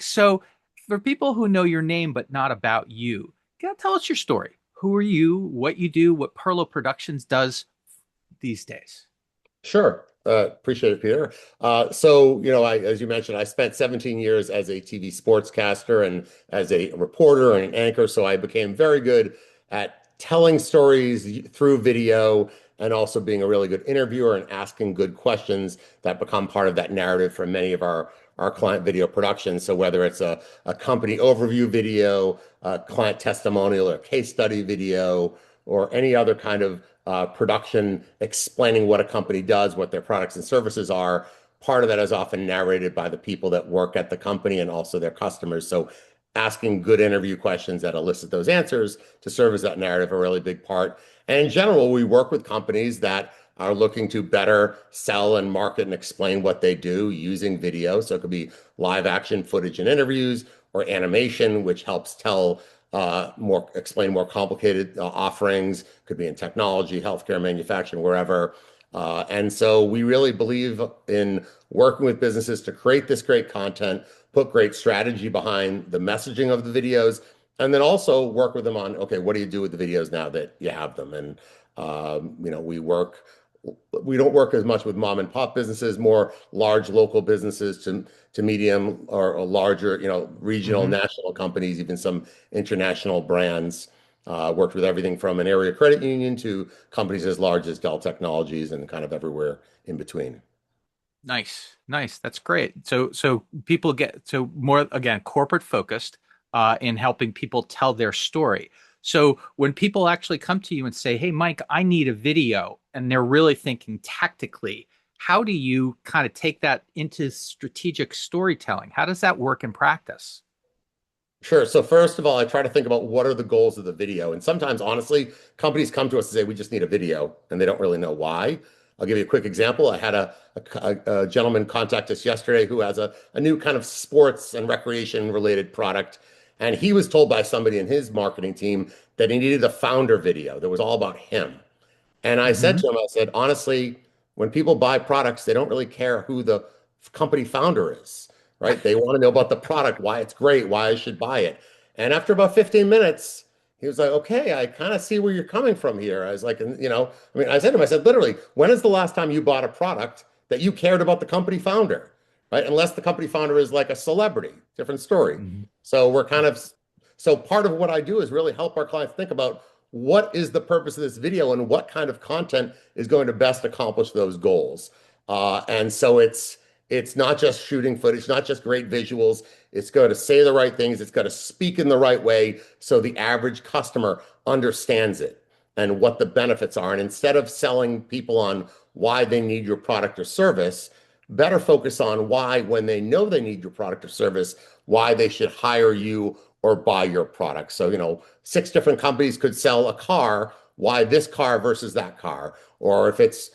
So, for people who know your name but not about you, tell us your story. Who are you? What you do? What Perlow Productions does these days? Sure. Appreciate it, Peter. As you mentioned, I spent 17 years as a TV sportscaster and as a reporter and an anchor. So I became very good at telling stories through video and also being a really good interviewer and asking good questions that become part of that narrative for many of our client video productions. So whether it's a company overview video, a client testimonial or case study video, or any other kind of production explaining what a company does, what their products and services are. Part of that is often narrated by the people that work at the company and also their customers. So asking good interview questions that elicit those answers to serve as that narrative, a really big part. And in general, we work with companies that are looking to better sell and market and explain what they do using video. So it could be live action footage and interviews or animation, which helps tell explain more complicated offerings, could be in technology, healthcare, manufacturing, wherever. And so we really believe in working with businesses to create this great content, put great strategy behind the messaging of the videos, and then also work with them on, okay, what do you do with the videos now that you have them? And we don't work as much with mom and pop businesses, more large local businesses to medium or larger, regional, Hmm. national companies, even some international brands. Worked with everything from an area credit union to companies as large as Dell Technologies and kind of everywhere in between. Nice, nice. That's great. So people get so more again corporate focused in helping people tell their story. So when people actually come to you and say, "Hey, Mike, I need a video," and they're really thinking tactically, how do you kind of take that into strategic storytelling? How does that work in practice? Sure. So first of all, I try to think about what are the goals of the video. And sometimes, honestly, companies come to us and say, we just need a video, and they don't really know why. I'll give you a quick example. I had a gentleman contact us yesterday who has a new kind of sports and recreation related product. And he was told by somebody in his marketing team that he needed a founder video that was all about him. And I said Hmm. to him, I said, honestly, when people buy products, they don't really care who the company founder is, right? They want to know about the product, why it's great, why I should buy it. And after about 15 minutes, he was like, okay, I kind of see where you're coming from here. I was like, I said to him, I said, literally, when is the last time you bought a product that you cared about the company founder, right? Unless the company founder is like a celebrity, different story. Hmm. So so part of what I do is really help our clients think about what is the purpose of this video and what kind of content is going to best accomplish those goals. And so it's not just shooting footage, not just great visuals. It's got to say the right things. It's got to speak in the right way so the average customer understands it and what the benefits are. And instead of selling people on why they need your product or service, better focus on why, when they know they need your product or service, why they should hire you or buy your product. So, six different companies could sell a car. Why this car versus that car? Or if it's,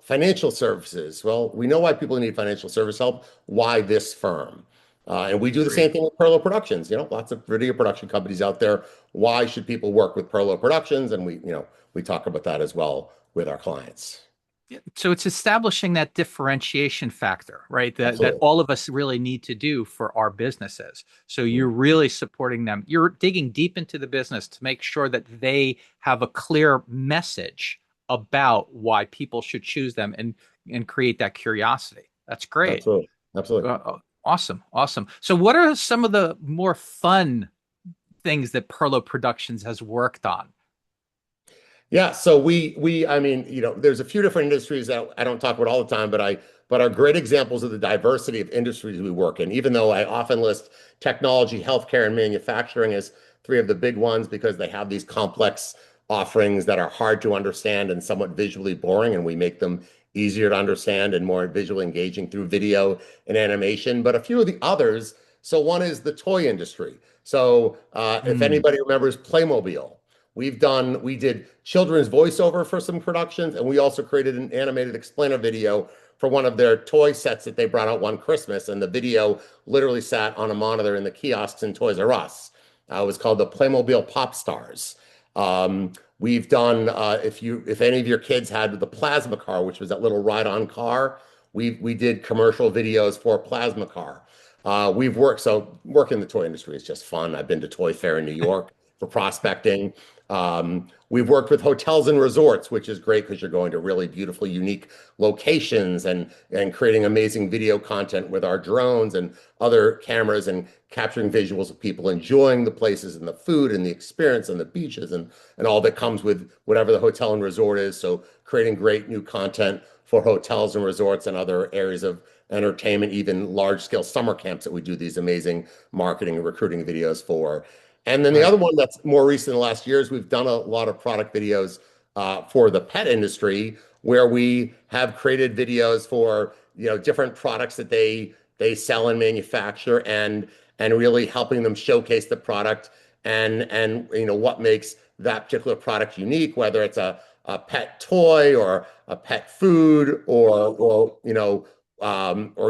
financial services, well, we know why people need financial service help. Why this firm? And we do the same Great. thing with Perlow Productions. Lots of video production companies out there. Why should people work with Perlow Productions? And we talk about that as well with our clients. Yeah, so it's establishing that differentiation factor, right? That Absolutely. all of us really need to do for our businesses. So Mm. you're really supporting them. You're digging deep into the business to make sure that they have a clear message about why people should choose them and create that curiosity. That's great. Absolutely. Absolutely. Awesome, awesome. So what are some of the more fun things that Perlo Productions has worked on? Yeah, so I mean, there's a few different industries that I don't talk about all the time, but are great examples of the diversity of industries we work in. Even though I often list technology, healthcare, and manufacturing as three of the big ones because they have these complex offerings that are hard to understand and somewhat visually boring, and we make them easier to understand and more visually engaging through video and animation. But a few of the others, so one is the toy industry. So if Hmm. anybody remembers Playmobil. We did children's voiceover for some productions, and we also created an animated explainer video for one of their toy sets that they brought out one Christmas. And the video literally sat on a monitor in the kiosks in Toys R Us. It was called the Playmobil Pop Stars. We've done if any of your kids had the PlasmaCar, which was that little ride-on car, we did commercial videos for PlasmaCar. We've worked, so working in the toy industry is just fun. I've been to Toy Fair in New York for prospecting. We've worked with hotels and resorts, which is great because you're going to really beautiful, unique locations and creating amazing video content with our drones and other cameras and capturing visuals of people enjoying the places and the food and the experience and the beaches and all that comes with whatever the hotel and resort is. So creating great new content for hotels and resorts and other areas of entertainment, even large scale summer camps that we do these amazing marketing and recruiting videos for. And then the Right. other one that's more recent in the last years, we've done a lot of product videos for the pet industry, where we have created videos for different products that they sell and manufacture, and really helping them showcase the product and what makes that particular product unique, whether it's a pet toy or a pet food or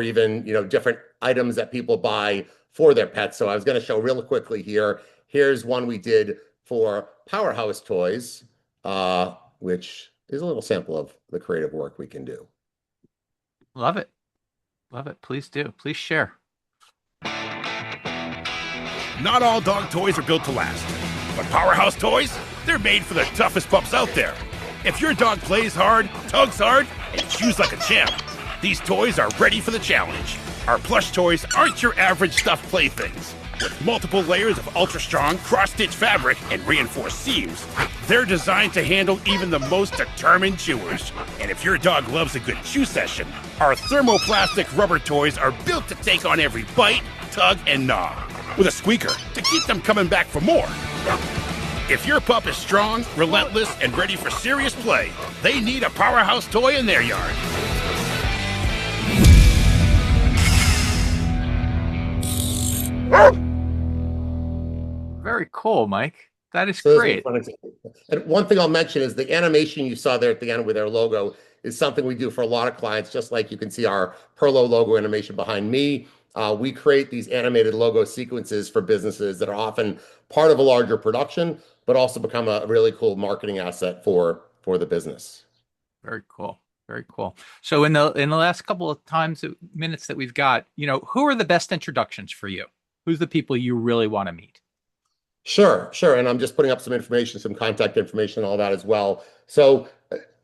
even different items that people buy for their pets. So I was going to show real quickly here. Here's one we did for PowerHouse Toys, which is a little sample of the creative work we can do. Love it. Love it. Please do. Please share. Not all dog toys are built to last, but PowerHouse Toys, they're made for the toughest pups out there. If your dog plays hard, tugs hard, and chews like a champ, these toys are ready for the challenge. Our plush toys aren't your average stuffed playthings. With multiple layers of ultra-strong cross-stitch fabric and reinforced seams, they're designed to handle even the most determined chewers. And if your dog loves a good chew session, our thermoplastic rubber toys are built to take on every bite, tug, and gnaw, with a squeaker to keep them coming back for more. If your pup is strong, relentless, and ready for serious play, they need a PowerHouse toy in their yard. Very cool, Mike. That is So those are great. fun examples. And one thing I'll mention is the animation you saw there at the end with their logo is something we do for a lot of clients, just like you can see our Perlow logo animation behind me. We create these animated logo sequences for businesses that are often part of a larger production, but also become a really cool marketing asset for the business. Very cool. Very cool. So in the last couple of minutes that we've got, who are the best introductions for you? Who's the people you really want to meet? Sure, sure. And I'm just putting up some information, some contact information, all that as well. So,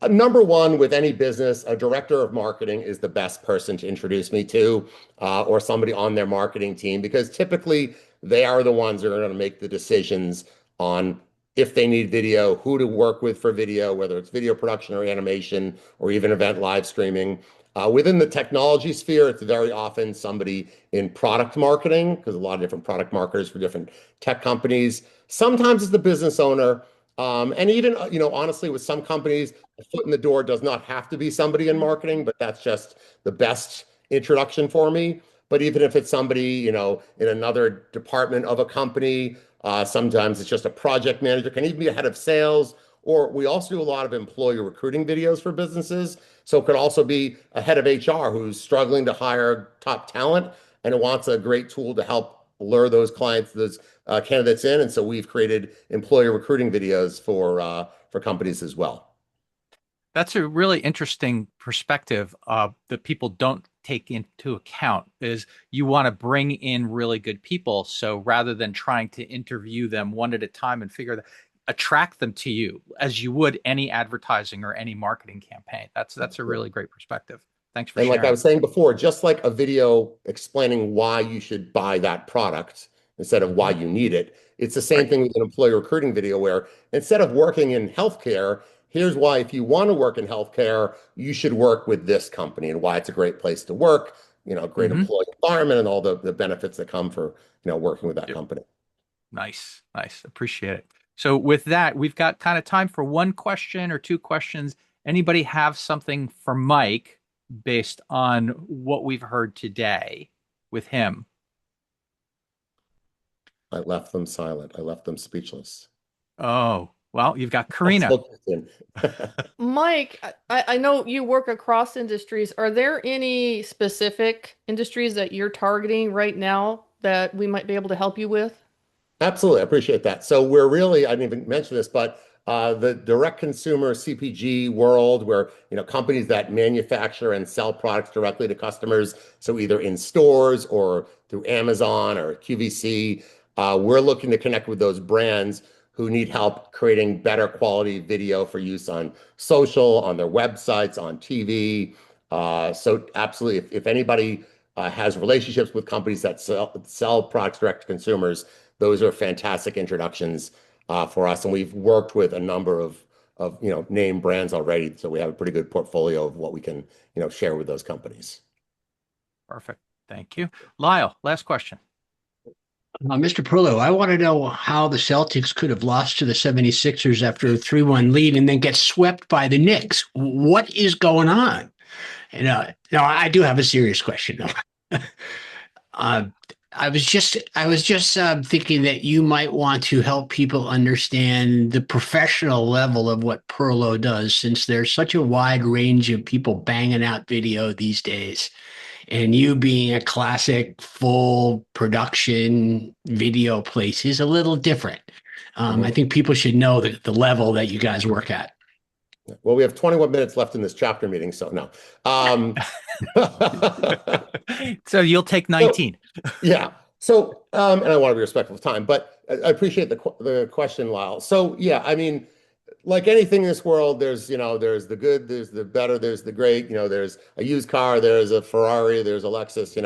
number one with any business, a director of marketing is the best person to introduce me to, or somebody on their marketing team, because typically they are the ones that are going to make the decisions on if they need video, who to work with for video, whether it's video production or animation, or even event live streaming. Within the technology sphere, it's very often somebody in product marketing, because a lot of different product marketers for different tech companies. Sometimes it's the business owner. And even, honestly, with some companies, a foot in the door does not have to be somebody in marketing, but that's just the best introduction for me. But even if it's somebody, in another department of a company, sometimes it's just a project manager, can even be a head of sales. Or we also do a lot of employee recruiting videos for businesses. So it could also be a head of HR who's struggling to hire top talent and it wants a great tool to help lure those clients, those candidates in. And so we've created employee recruiting videos for companies as well. That's a really interesting perspective that people don't take into account is you want to bring in really good people. So rather than trying to interview them one at a time and attract them to you as you would any advertising or any marketing campaign. That's a really great perspective. Thanks for And like I sharing. was saying before, just like a video explaining why you should buy that product instead of why Mhm. you need it, it's the same Right. thing with an employee recruiting video where instead of working in healthcare, here's why if you want to work in healthcare, you should work with this company and why it's a great place to work, great Hmm. employee environment and all the benefits that come for, working with that Yep. company. Nice. Nice. Appreciate it. So with that, we've got kind of time for one question or two questions. Anybody have something for Mike based on what we've heard today with him? I left them silent. I left them speechless. Oh, well, you've got I Karina. spoke to Mike, I know you work across industries. Are there any specific industries that you're targeting right now that we might be able to help you with? Absolutely, I appreciate that. So we're really, I didn't even mention this, but the direct consumer CPG world, where companies that manufacture and sell products directly to customers, so either in stores or through Amazon or QVC. We're looking to connect with those brands who need help creating better quality video for use on social, on their websites, on TV. So absolutely, if anybody has relationships with companies that sell products direct to consumers, those are fantastic introductions for us. And we've worked with a number of name brands already, so we have a pretty good portfolio of what we can share with those companies. Perfect. Thank you. Lyle, last question. Mr. Perlow, I want to know how the Celtics could have lost to the 76ers after a 3-1 lead and then get swept by the Knicks. What is going on? No, I do have a serious question though. I was just thinking that you might want to help people understand the professional level of what Perlow does, since there's such a wide range of people banging out video these days. And you being a classic full production video place is a little different. I think people should know the level that you guys work at. Well, we have 21 minutes left in this chapter meeting, so no. So you'll take 19. Yeah. So, and I want to be respectful of time, but I appreciate the question, Lyle. So, yeah, I mean, like anything in this world, there's the good, there's the better, there's the great, there's a used car, there's a Ferrari, there's a Lexus,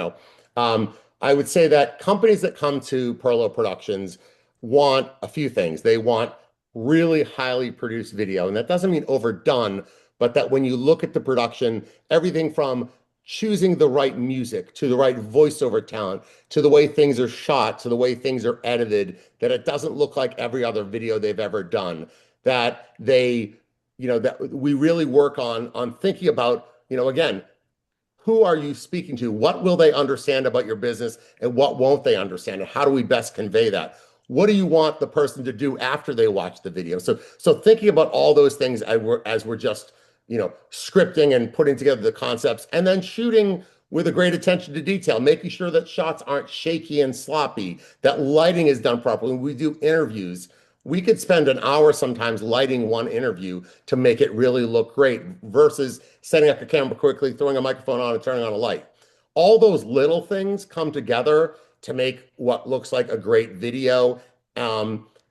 I would say that companies that come to Perlow Productions want a few things. They want really highly produced video, and that doesn't mean overdone, but that when you look at the production, everything from choosing the right music to the right voiceover talent to the way things are shot to the way things are edited, that it doesn't look like every other video they've ever done, that that we really work on thinking about, again, who are you speaking to? What will they understand about your business and what won't they understand? And how do we best convey that? What do you want the person to do after they watch the video? So thinking about all those things as we're just, scripting and putting together the concepts, and then shooting with a great attention to detail, making sure that shots aren't shaky and sloppy, that lighting is done properly. When we do interviews, we could spend an hour sometimes lighting one interview to make it really look great versus setting up a camera quickly, throwing a microphone on and turning on a light. All those little things come together to make what looks like a great video.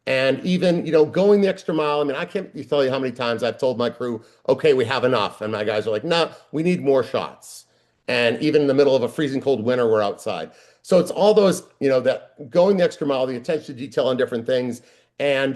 And even, going the extra mile. I mean, I can't tell you how many times I've told my crew, okay, we have enough. And my guys are like, no, we need more shots. And even in the middle of a freezing cold winter, we're outside. So it's all those, that going the extra mile, the attention to detail on different things, and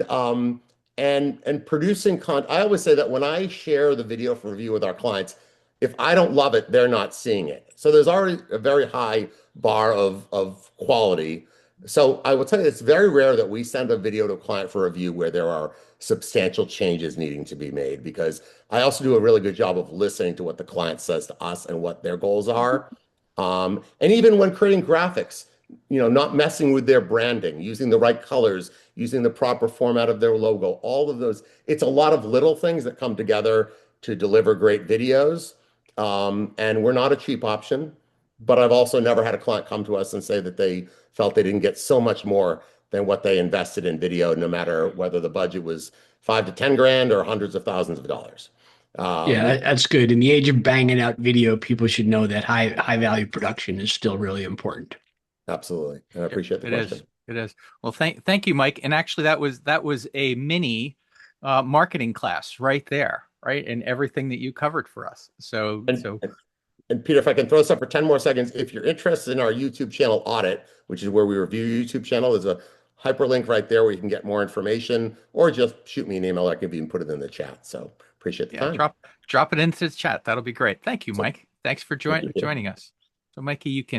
producing content. I always say that when I share the video for review with our clients, if I don't love it, they're not seeing it. So there's already a very high bar of quality. So I will tell you, it's very rare that we send a video to a client for review where there are substantial changes needing to be made, because I also do a really good job of listening to what the client says to us and what their goals are. And even when creating graphics, not messing with their branding, using the right colors, using the proper format of their logo, all of those. It's a lot of little things that come together to deliver great videos. And we're not a cheap option, but I've also never had a client come to us and say that they felt they didn't get so much more than what they invested in video, no matter whether the budget was $5 to $10 grand or hundreds of thousands of dollars. Yeah, that's good. In the age of banging out video, people should know that high value production is still really important. Absolutely. And I appreciate the question. It is. Well, thank you, Mike. And actually that was a mini marketing class right there, right? And everything that you covered for us. And Peter, if I can throw this up for 10 more seconds, if you're interested in our YouTube channel audit, which is where we review your YouTube channel, there's a hyperlink right there where you can get more information, or just shoot me an email. I can even put it in the chat. So appreciate the time. Drop it into the chat. That'll be great. Thank you, Mike. Thanks for joining us. So Mikey, you can